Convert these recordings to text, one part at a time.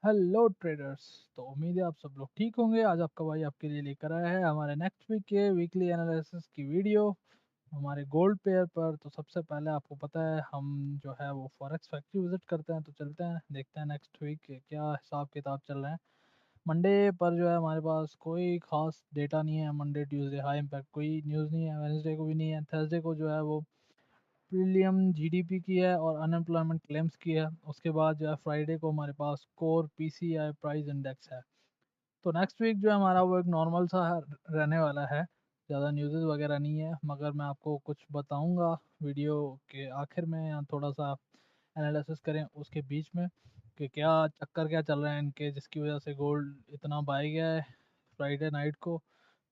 Hello traders. तो उम्मीद है आप सब लोग ठीक होंगे। आज आपका भाई आपके लिए लेकर आया है हमारे नेक्स्ट वीक के वीकली एनालिसिस की वीडियो हमारे गोल्ड पेयर पर। तो सबसे पहले आपको पता है हम जो है वो फॉरेक्स फैक्ट्री विजिट करते हैं, तो चलते हैं देखते हैं नेक्स्ट वीक के क्या हिसाब किताब चल रहे हैं। मंडे पर जो है हमारे पास कोई खास डेटा नहीं है। मंडे ट्यूसडे हाई इम्पैक्ट कोई न्यूज़ नहीं है, वेडनेसडे को भी नहीं है, थर्सडे को जो है वो प्रीलियम जीडीपी की है और अनएम्प्लॉयमेंट क्लेम्स की है। उसके बाद जो है फ्राइडे को हमारे पास कोर पीसीआई प्राइस इंडेक्स है। तो नेक्स्ट वीक जो है हमारा वो एक नॉर्मल सा रहने वाला है। ज़्यादा न्यूज़ वगैरह नहीं है, मगर मैं आपको कुछ बताऊंगा वीडियो के आखिर में, या थोड़ा सा एनालिसिस करें उसके बीच में कि क्या चक्कर क्या चल रहे हैं इनके, जिसकी वजह से गोल्ड इतना बाई गया है। फ्राइडे नाइट को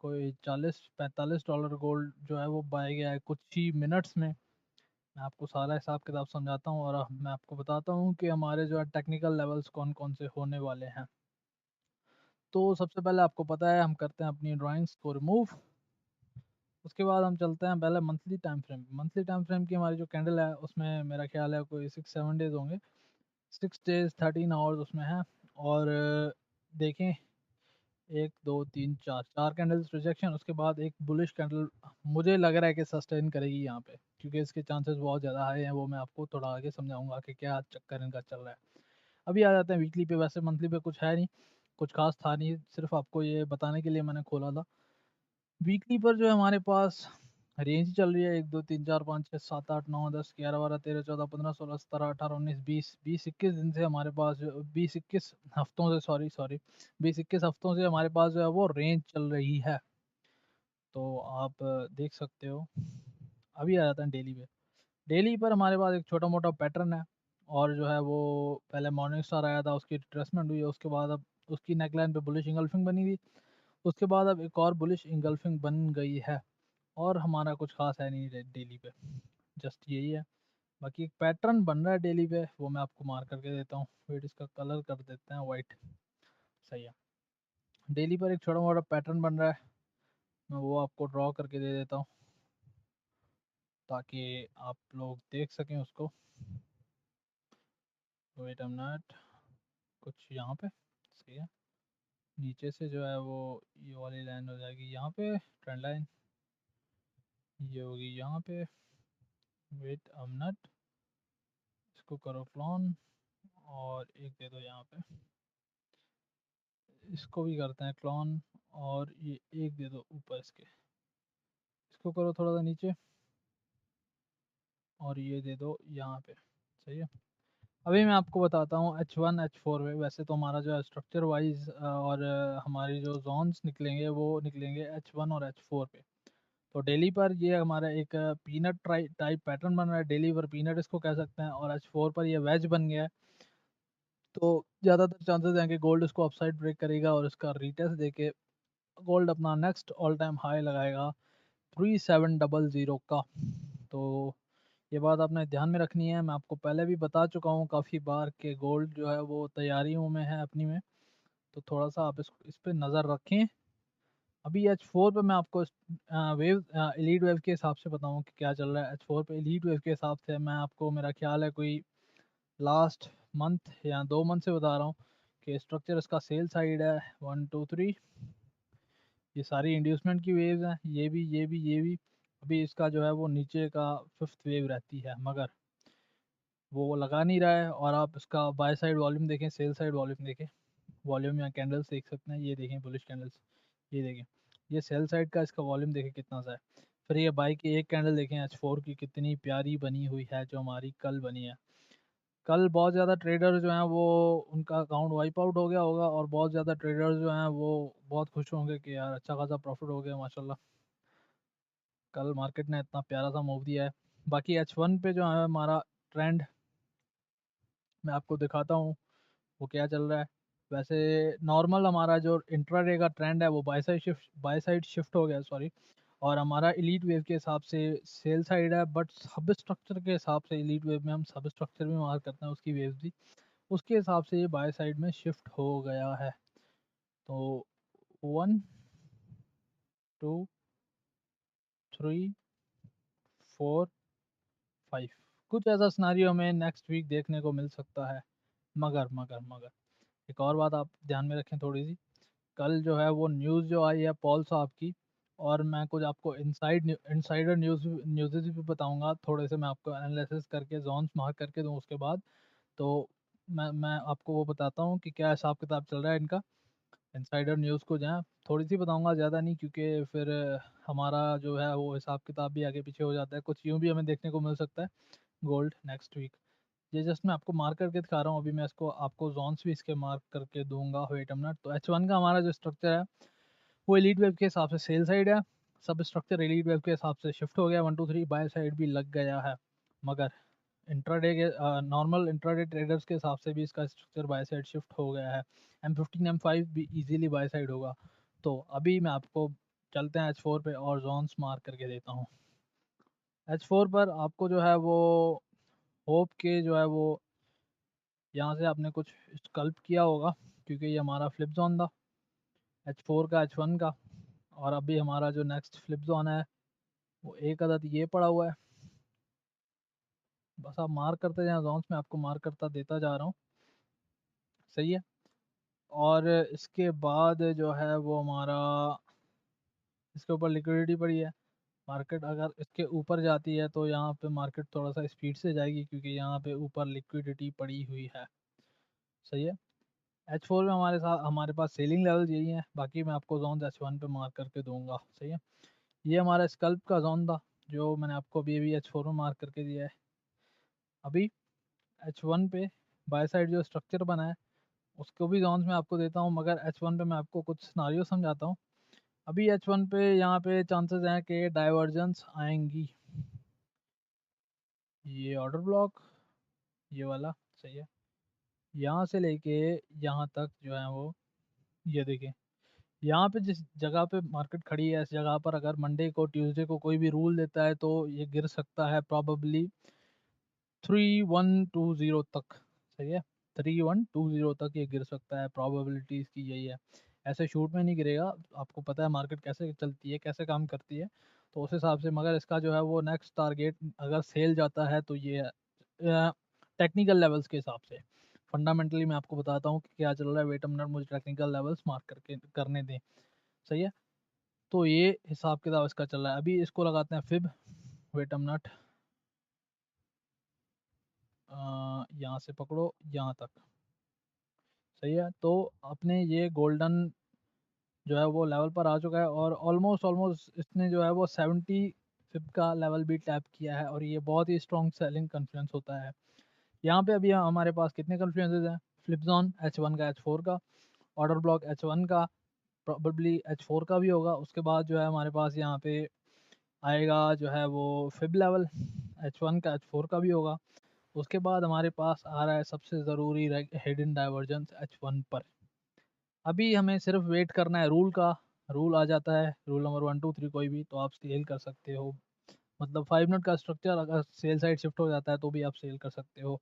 कोई 40-45 डॉलर गोल्ड जो है वो बाई गया है कुछ ही मिनट्स में। मैं आपको सारा हिसाब किताब समझाता हूँ और मैं आपको बताता हूँ कि हमारे जो है टेक्निकल लेवल्स कौन कौन से होने वाले हैं। तो सबसे पहले आपको पता है हम करते हैं अपनी ड्राइंग्स को रिमूव। उसके बाद हम चलते हैं पहले monthly time frame. Monthly time frame की हमारी जो कैंडल है उसमें मेरा ख्याल है कोई 6-7 डेज होंगे। 6 डेज 13 आवर्स उसमें है। और देखें, 1 2 3 4 चार कैंडल्स रिजेक्शन, उसके बाद एक बुलिश कैंडल मुझे लग रहा है कि सस्टेन करेगी यहाँ पे, क्योंकि इसके चांसेस बहुत ज़्यादा हाई हैं। वो मैं आपको थोड़ा आगे समझाऊंगा कि क्या चक्कर इनका चल रहा है। अभी आ जाते हैं वीकली पे। वैसे मंथली पे कुछ है नहीं, कुछ खास था नहीं, सिर्फ आपको ये बताने के लिए मैंने खोला था। वीकली पर जो है हमारे पास रेंज चल रही है 1 2 3 4 5 6 7 8 9 10 11 13 14 15 16 17 18 19 20 हमारे पास 20 21 हफ्तों से, सॉरी सॉरी 20 21 हफ्तों से हमारे पास जो है वो रेंज चल रही है। तो आप देख सकते हो। अभी आ जाता है डेली पे। डेली पर हमारे पास एक छोटा मोटा पैटर्न है, और जो है वो पहले मॉर्निंग स्टार आया था, उसकी रिट्रेसमेंट हुई है। उसके बाद अब उसकी नेकलाइन पे बुलिश इंगल्फिंग बनी थी। उसके बाद अब एक और बुलिश इंगल्फिंग बन गई है। और हमारा कुछ खास है नहीं डेली पे, जस्ट यही है। बाकी एक पैटर्न बन रहा है डेली पे, वो मैं आपको मार्क करके देता हूँ। वेट, इसका कलर कर देते हैं वाइट। सही है। डेली पर एक छोटा मोटा पैटर्न बन रहा है, मैं वो आपको ड्रॉ करके दे देता हूँ ताकि आप लोग देख सकें उसको। वेट एम नॉट, कुछ यहाँ पे सही है। नीचे से जो है वो ये वाली लाइन हो जाएगी यहाँ पे, ट्रेंड लाइन ये होगी यहाँ पे। वेट एम नॉट, इसको करो क्लोन और एक दे दो यहाँ पे। इसको भी करते हैं क्लोन और ये एक दे दो ऊपर इसके। इसको करो थोड़ा सा नीचे और ये दे दो यहाँ पे। सही है। अभी मैं आपको बताता हूँ H1 H4 में। वैसे तो हमारा जो है स्ट्रक्चर वाइज और हमारी जो जोन्स निकलेंगे वो निकलेंगे H1 और H4 पे। तो डेली पर ये हमारा एक पीनट टाइप पैटर्न बन रहा है। डेली पर पीनट इसको कह सकते हैं, और H4 पर ये वेज बन गया है। तो ज़्यादातर चांसेस हैं कि गोल्ड इसको अपसाइड ब्रेक करेगा और इसका रीटेस्ट देके गोल्ड अपना नेक्स्ट ऑल टाइम हाई लगाएगा 3700 का। तो ये बात आपने ध्यान में रखनी है। मैं आपको पहले भी बता चुका हूँ काफ़ी बार कि गोल्ड जो है वो तैयारियों में है अपनी में। तो थोड़ा सा आप इस पे नज़र रखें। अभी H4 पे मैं आपको वेव एलीट वेव के हिसाब से बताऊँ कि क्या चल रहा है। H4 पे एलीट वेव के हिसाब से मैं आपको, मेरा ख्याल है कोई लास्ट मंथ या 2 मंथ से बता रहा हूँ कि स्ट्रक्चर इसका सेल साइड है 1 2 3। ये सारी इंड्यूसमेंट की वेव्स हैं, ये भी। अभी इसका जो है वो नीचे का फिफ्थ वेव रहती है, मगर वो लगा नहीं रहा है। और आप इसका बाय साइड वॉल्यूम देखें, सेल साइड वॉल्यूम देखें, वॉल्यूम या कैंडल्स देख सकते हैं। ये देखें बुलिश कैंडल्स, ये देखें। ये सेल साइड का इसका वॉल्यूम देखें कितना सा है। फिर ये बाई की एक कैंडल देखें H4 की, कितनी प्यारी बनी हुई है जो हमारी कल बनी है। कल बहुत ज़्यादा ट्रेडर जो हैं वो, उनका अकाउंट वाइप आउट हो गया होगा, और बहुत ज़्यादा ट्रेडर्स जो हैं वो बहुत खुश होंगे कि यार अच्छा खासा प्रॉफिट हो गया माशाल्लाह। कल मार्केट ने इतना प्यारा सा मूव दिया है। बाकी H1 पे जो है हमारा ट्रेंड मैं आपको दिखाता हूँ वो क्या चल रहा है। वैसे नॉर्मल हमारा जो इंट्राडे का ट्रेंड है वो बाय साइड शिफ्ट हो गया, सॉरी। और हमारा एलीट वेव के हिसाब से सेल साइड है, बट सब स्ट्रक्चर के हिसाब से एलीट वेव में हम सब स्ट्रक्चर भी मार्क करते हैं उसकी वेव्स भी, उसके हिसाब से ये बाय साइड में शिफ्ट हो गया है। तो 1 2 3 4 5 कुछ ऐसा सिनारियो हमें नेक्स्ट वीक देखने को मिल सकता है। मगर मगर मगर एक और बात आप ध्यान में रखें थोड़ी सी, कल जो है वो न्यूज़ जो आई है पॉल साहब की, और मैं कुछ आपको इनसाइडर न्यूज़ भी बताऊंगा, थोड़े से मैं आपको एनालिसिस करके जोन्स मार्क करके दूँ उसके बाद। तो मैं आपको वो बताता हूँ कि क्या हिसाब किताब चल रहा है इनका। इनसाइडर न्यूज़ को जहाँ थोड़ी सी बताऊंगा, ज़्यादा नहीं, क्योंकि फिर हमारा जो है वो हिसाब किताब भी आगे पीछे हो जाता है, कुछ यूँ भी हमें देखने को मिल सकता है गोल्ड नेक्स्ट वीक। ये जस्ट मैं आपको मार्क करके दिखा रहा हूँ, अभी मैं इसको आपको जोन्स भी इसके मार्क करके दूंगा। Wait a minute. तो H1 का हमारा जो स्ट्रक्चर है वो एलीट वेब के हिसाब से सेल साइड है, सब स्ट्रक्चर एलीट वेब के हिसाब से शिफ्ट हो गया, 1 2 3 बाय साइड भी लग गया है, मगर इंट्राडे के नॉर्मल इंट्राडे ट्रेडर्स के हिसाब से भी इसका स्ट्रक्चर बाय साइड शिफ्ट हो गया है। M15 M5 भी इजीली बाय साइड होगा। तो अभी मैं आपको चलते हैं H4 पे और जोन्स मार्क करके देता हूँ। H4 पर आपको जो है वो होप के जो है वो यहाँ से आपने कुछ स्कल्प किया होगा, क्योंकि ये हमारा फ्लिप जोन था H4 का H1 का। और अभी हमारा जो नेक्स्ट फ्लिप जोन है वो एक अदद ये पड़ा हुआ है। बस आप मार्क करते जाएं जोन्स में, आपको मार्क करता देता जा रहा हूँ, सही है। और इसके बाद जो है वो हमारा इसके ऊपर लिक्विडिटी पड़ी है। मार्केट अगर इसके ऊपर जाती है तो यहाँ पे मार्केट थोड़ा सा स्पीड से जाएगी, क्योंकि यहाँ पे ऊपर लिक्विडिटी पड़ी हुई है, सही है। H4 में हमारे पास सेलिंग लेवल यही है, बाकी मैं आपको जोन H1 पे मार्क करके दूंगा, सही है। ये हमारा स्कल्प का जोन था जो मैंने आपको अभी H4 में मार्क करके दिया है। अभी H1 पे बाय साइड जो स्ट्रक्चर बना है उसको भी जोन्स में आपको देता हूँ, मगर H1 पे मैं आपको कुछ सिनारियो समझाता हूँ। अभी H1 पे यहाँ पे चांसेस हैं कि डाइवर्जेंस आएंगी। ये ऑर्डर ब्लॉक, ये वाला, सही है। यहाँ से लेके यहाँ तक जो है वो, ये देखिए यहाँ पे जिस जगह पे मार्केट खड़ी है, इस जगह पर अगर मंडे को ट्यूसडे को कोई भी रूल देता है तो ये गिर सकता है प्रॉबेबली 3120 तक, सही है। 3120 तक ये गिर सकता है, प्रोबेबिलिटी इसकी यही है। ऐसे शूट में नहीं गिरेगा, आपको पता है मार्केट कैसे चलती है, कैसे काम करती है, तो उस हिसाब से। मगर इसका जो है वो नेक्स्ट टारगेट अगर सेल जाता है तो ये टेक्निकल लेवल्स के हिसाब से, फंडामेंटली मैं आपको बताता हूँ कि क्या चल रहा है। वेट अ मिनट, मुझे टेक्निकल लेवल्स मार्क करके करने दें, सही है। तो ये हिसाब किताब इसका चल रहा है। अभी इसको लगाते हैं फिब। वेट अ मिनट, यहाँ से पकड़ो यहाँ तक, सही है। तो अपने ये गोल्डन जो है वो लेवल पर आ चुका है, और ऑलमोस्ट ऑलमोस्ट इसने जो है वो 70 फिब का लेवल भी टैप किया है, और ये बहुत ही स्ट्रॉन्ग सेलिंग कन्फ्लुएंस होता है। यहाँ पे अभी हमारे पास कितने कन्फ्लुएंसेस हैं? फ्लिप जोन H1 का, H4 का, ऑर्डर ब्लॉक H1 का, प्रॉबेबली H4 का भी होगा। उसके बाद जो है हमारे पास यहाँ पे आएगा जो है वो फिब लेवल H1 का, H4 का भी होगा। उसके बाद हमारे पास आ रहा है सबसे ज़रूरी हिडन डाइवर्जेंस H1 पर। अभी हमें सिर्फ वेट करना है रूल का। रूल आ जाता है, रूल नंबर 1 2 3 कोई भी, तो आप सेल कर सकते हो। मतलब 5 मिनट का स्ट्रक्चर अगर सेल साइड शिफ्ट हो जाता है तो भी आप सेल कर सकते हो,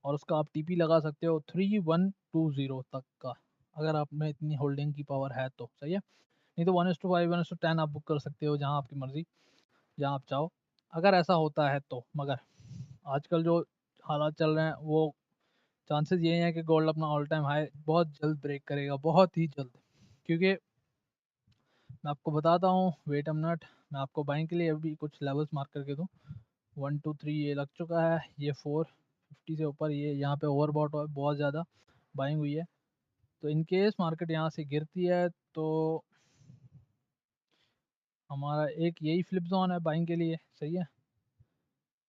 और उसका आप टीपी लगा सकते हो 3120 तक का, अगर आप में इतनी होल्डिंग की पावर है तो, सही है। नहीं तो 1:5 1:10 आप बुक कर सकते हो, जहाँ आपकी मर्जी, जहाँ आप चाहो, अगर ऐसा होता है तो। मगर आजकल जो हालात चल रहे हैं वो चांसेस ये हैं कि गोल्ड अपना ऑल टाइम हाई बहुत जल्द ब्रेक करेगा, बहुत ही जल्द। क्योंकि मैं आपको बताता हूँ, वेट अ मिनट, मैं आपको बाइंग के लिए अभी कुछ लेवल्स मार्क करके दूँ। 1 2 3 ये लग चुका है, ये 450 से ऊपर, ये यहाँ पे ओवरबॉट बहुत ज़्यादा बाइंग हुई है। तो इन केस मार्केट यहाँ से गिरती है तो हमारा एक यही फ्लिप जोन है बाइंग के लिए, सही है।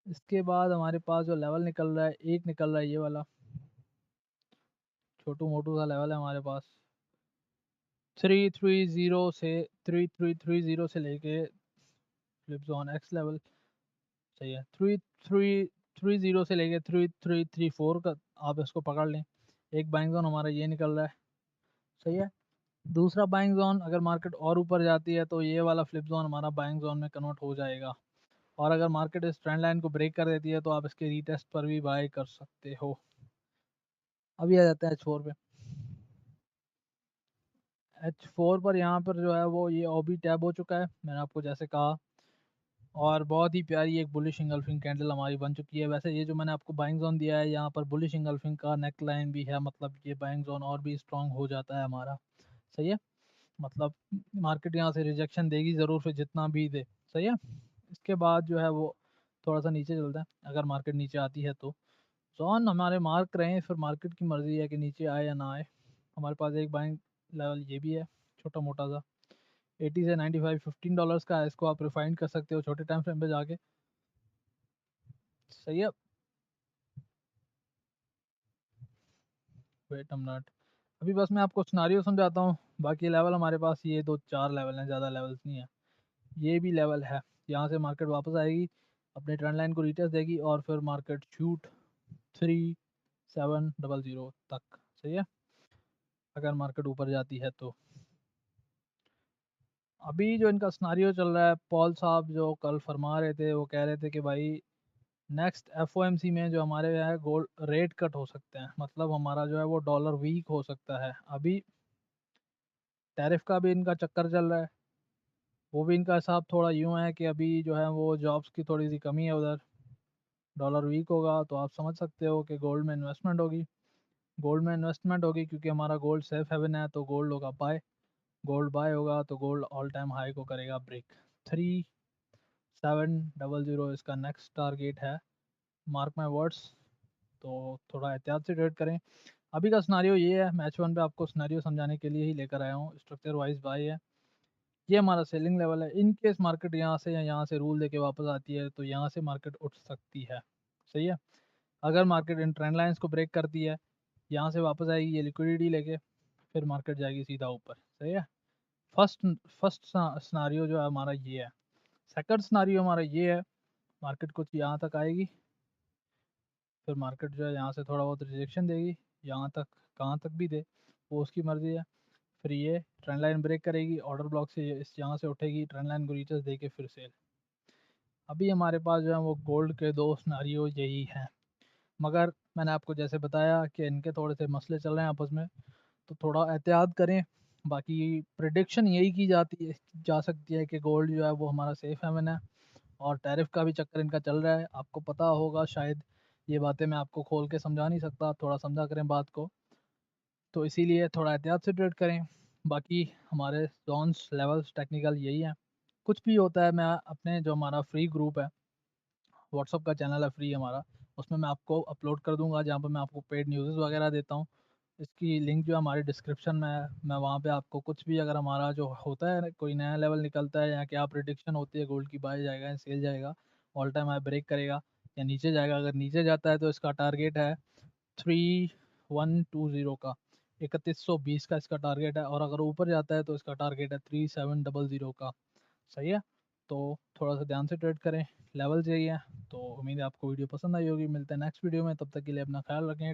इसके बाद हमारे पास जो लेवल निकल रहा है, एक निकल रहा है ये वाला, छोटू मोटू सा लेवल है हमारे पास, 330 से 3330 से लेके फ्लिप जोन एक्स लेवल, सही है। 3330 से लेके 3334 का आप इसको पकड़ लें। एक बाइंग जोन हमारा ये निकल रहा है, सही है। दूसरा बाइंग जोन अगर मार्केट और ऊपर जाती है तो ये वाला फ्लिप जोन हमारा बाइंग जोन में कन्वर्ट हो जाएगा, और अगर मार्केट इस ट्रेंड लाइन को ब्रेक कर देती है तो आप इसके रीटेस्ट पर भी बाय कर सकते हो। अभी आ जाते हैं H4 पे। H4 पर यहाँ पर जो है वो ये ओबी टैब हो चुका है, मैंने आपको जैसे कहा और बहुत ही प्यारी एक बुलिश इंगल्फिंग कैंडल हमारी बन चुकी है। वैसे ये जो मैंने आपको बाइंग जोन दिया है, यहाँ पर बुलिश इंगल्फिंग का नेक लाइन भी है, मतलब ये बाइंग जोन और भी स्ट्रॉन्ग हो जाता है हमारा। सही है, मतलब मार्केट यहाँ से रिजेक्शन देगी ज़रूर, फिर जितना भी दे। सही है, इसके बाद जो है वो थोड़ा सा नीचे चलता है, अगर मार्केट नीचे आती है तो जोन हमारे मार्क रहे हैं, फिर मार्केट की मर्ज़ी है कि नीचे आए या ना आए। हमारे पास एक बाइंग लेवल ये भी है, छोटा मोटा सा, 80 से 95 $15 का है। इसको आप रिफाइंड कर सकते हो छोटे टाइम फ्रेम पे जाके। सही है, वेट अम नॉट, अभी बस मैं आपको सिनारियो समझाता हूँ। बाकी लेवल हमारे पास ये 2-4 लेवल हैं, ज़्यादा लेवल्स नहीं है। ये भी लेवल है, यहाँ से मार्केट वापस आएगी, अपने ट्रेंड लाइन को रीटेस्ट देगी और फिर मार्केट शूट 3700 तक। सही है, अगर मार्केट ऊपर जाती है तो। अभी जो इनका सिनारियो चल रहा है, पॉल साहब जो कल फरमा रहे थे, वो कह रहे थे कि भाई नेक्स्ट एफओएमसी में जो हमारे है गोल्ड रेट कट हो सकते हैं, मतलब हमारा जो है वो डॉलर वीक हो सकता है। अभी टैरिफ का भी इनका चक्कर चल रहा है, वो भी इनका हिसाब थोड़ा यूँ है कि अभी जो है वो जॉब्स की थोड़ी सी कमी है उधर, डॉलर वीक होगा तो आप समझ सकते हो कि गोल्ड में इन्वेस्टमेंट होगी। गोल्ड में इन्वेस्टमेंट होगी क्योंकि हमारा गोल्ड सेफ हेवन है, तो गोल्ड होगा बाय। गोल्ड बाय होगा तो गोल्ड ऑल टाइम हाई को करेगा ब्रेक। 3700 इसका नेक्स्ट टारगेट है, मार्क माई वर्ड्स। तो थोड़ा एहतियात से ट्रेड करें। अभी का सिनारियो ये है, मैच वन पे आपको सिनारियो समझाने के लिए ही लेकर आया हूँ। स्ट्रक्चर वाइज बाय है, ये हमारा सेलिंग लेवल है। इन केस मार्केट यहाँ से या यहाँ से रूल देके वापस आती है तो यहाँ से मार्केट उठ सकती है। सही है, अगर मार्केट इन ट्रेंड लाइंस को ब्रेक करती है, यहाँ से वापस आएगी ये लिक्विडिटी लेके, फिर मार्केट जाएगी सीधा ऊपर। सही है, फर्स्ट फर्स्ट सिनारियो जो है हमारा ये है। सेकंड सिनारियो हमारा ये है, मार्केट कुछ यहाँ तक आएगी, फिर मार्केट जो है यहाँ से थोड़ा बहुत रिजेक्शन देगी, यहाँ तक, कहाँ तक भी दे वो उसकी मर्ज़ी है। फिर ये ट्रेंड लाइन ब्रेक करेगी, ऑर्डर ब्लॉक से इस यहाँ से उठेगी, ट्रेंड लाइन को रीचेस दे के फिर सेल। अभी हमारे पास जो है वो गोल्ड के दो सिनारियो यही हैं, मगर मैंने आपको जैसे बताया कि इनके थोड़े से मसले चल रहे हैं आपस में, तो थोड़ा एहतियात करें। बाकी प्रिडिक्शन यही की जाती है, जा सकती है कि गोल्ड जो है वो हमारा सेफ हेवन है। और टैरिफ का भी चक्कर इनका चल रहा है, आपको पता होगा शायद, ये बातें मैं आपको खोल के समझा नहीं सकता, थोड़ा समझा करें बात को, तो इसीलिए थोड़ा एहतियात से ट्रेड करें। बाकी हमारे जोन्स लेवल्स टेक्निकल यही हैं। कुछ भी होता है, मैं अपने जो हमारा फ्री ग्रुप है, व्हाट्सअप का चैनल है फ्री हमारा, उसमें मैं आपको अपलोड कर दूंगा, जहाँ पर मैं आपको पेड न्यूज़ वगैरह देता हूँ। इसकी लिंक जो है हमारे डिस्क्रिप्शन में है। मैं वहाँ पे आपको कुछ भी, अगर हमारा जो होता है कोई नया लेवल निकलता है या क्या प्रिडिक्शन होती है गोल्ड की, बाय जाएगा या सेल जाएगा, ऑल टाइम हाई ब्रेक करेगा या नीचे जाएगा, अगर नीचे जाता है तो इसका टारगेट है 3120 का, 3120 का इसका टारगेट है, और अगर ऊपर जाता है तो इसका टारगेट है 3700 का। सही है, तो थोड़ा सा ध्यान से ट्रेड करें, लेवल यही है। तो उम्मीद है आपको वीडियो पसंद आई होगी, मिलते हैं नेक्स्ट वीडियो में, तब तक के लिए अपना ख्याल रखें।